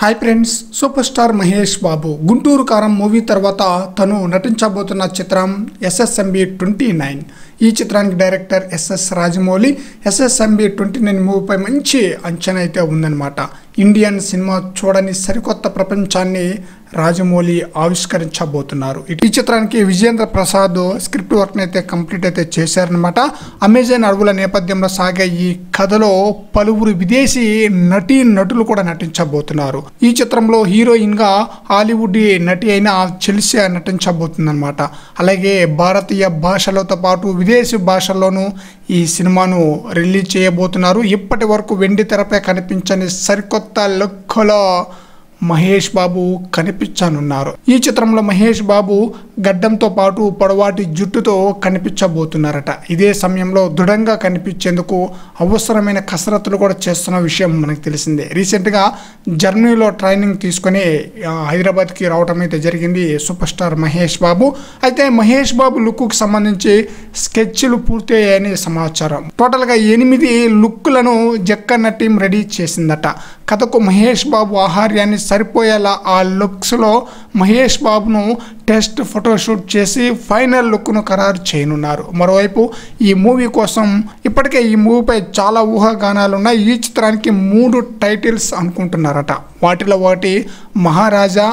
Hi friends, super star Mahesh Babu Guntur Kaaram movie తర్వాత తను నటించబోతున్న చిత్రం SSMB 29. ఈ చిత్రానికి డైరెక్టర్ SS రాజమౌళి. SSMB 29 మూవీపై మంచి అంచనా అయితే ఉందన్నమాట. ఇండియన్ సినిమా చూడని సరికొత్త ప్రపంచాన్ని రాజమౌళి ఆవిష్కరించబోతున్నారు. ఈ చిత్రానికి విజేంద్ర ప్రసాద్ స్క్రిప్ట్ వర్క్ అయితే కంప్లీట్ అయితే చేశారనమాట. అమెజాన్ అడవుల నేపథ్యంలో సాగే ఈ కథలో పలువురు విదేశీ నటులు కూడా నటించబోతున్నారు. ఈ చిత్రంలో హీరోయిన్ గా హాలీవుడ్ నటి అయిన చెల్సి నటించబోతుందన్నమాట. అలాగే భారతీయ భాషలతో పాటు విదేశీ భాషల్లోనూ ఈ సినిమాను రిలీజ్ చేయబోతున్నారు. ఇప్పటి వరకు వెండి తెరపై కనిపించని సరికొత్త లుక్లో మహేష్ బాబు కనిపించనున్నారు. ఈ చిత్రంలో మహేష్ బాబు గడ్డంతో పాటు పొడవాటి జుట్టుతో కనిపించబోతున్నారట. ఇదే సమయంలో దృఢంగా కనిపించేందుకు అవసరమైన కసరత్తులు కూడా చేస్తున్న విషయం మనకు తెలిసిందే. రీసెంట్గా జర్మనీలో ట్రైనింగ్ తీసుకొని హైదరాబాద్కి రావడం అయితే జరిగింది సూపర్ స్టార్ మహేష్ బాబు. అయితే మహేష్ బాబు లుక్కు సంబంధించి స్కెచ్లు పూర్తయ్యాయని సమాచారం. టోటల్గా 8 లుక్లను జక్కన్న టీం రెడీ చేసిందట. కథకు మహేష్ బాబు ఆహార్యాన్ని సరిపోయేలా ఆ లుక్స్లో మహేష్ బాబును టెస్ట్ ఫోటోషూట్ చేసి ఫైనల్ లుక్ను ఖరారు చేయనున్నారు. మరోవైపు ఈ మూవీ కోసం ఇప్పటికే ఈ మూవీపై చాలా ఊహాగానాలు ఉన్నాయి. ఈ చిత్రానికి 3 టైటిల్స్ అనుకుంటున్నారట. వాటిలో ఒకటి మహారాజా,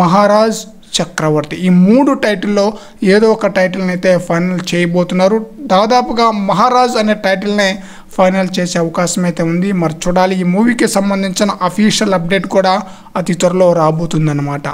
మహారాజ్, చక్రవర్తి. ఈ 3 టైటిల్లో ఏదో ఒక టైటిల్ని అయితే ఫైనల్ చేయబోతున్నారు. దాదాపుగా మహారాజ్ అనే టైటిల్నే ఫైనల్ చేసే అవకాశం అయితే ఉంది. మరి చూడాలి. ఈ మూవీకి సంబంధించిన అఫీషియల్ అప్డేట్ కూడా అతి త్వరలో రాబోతుందన్నమాట.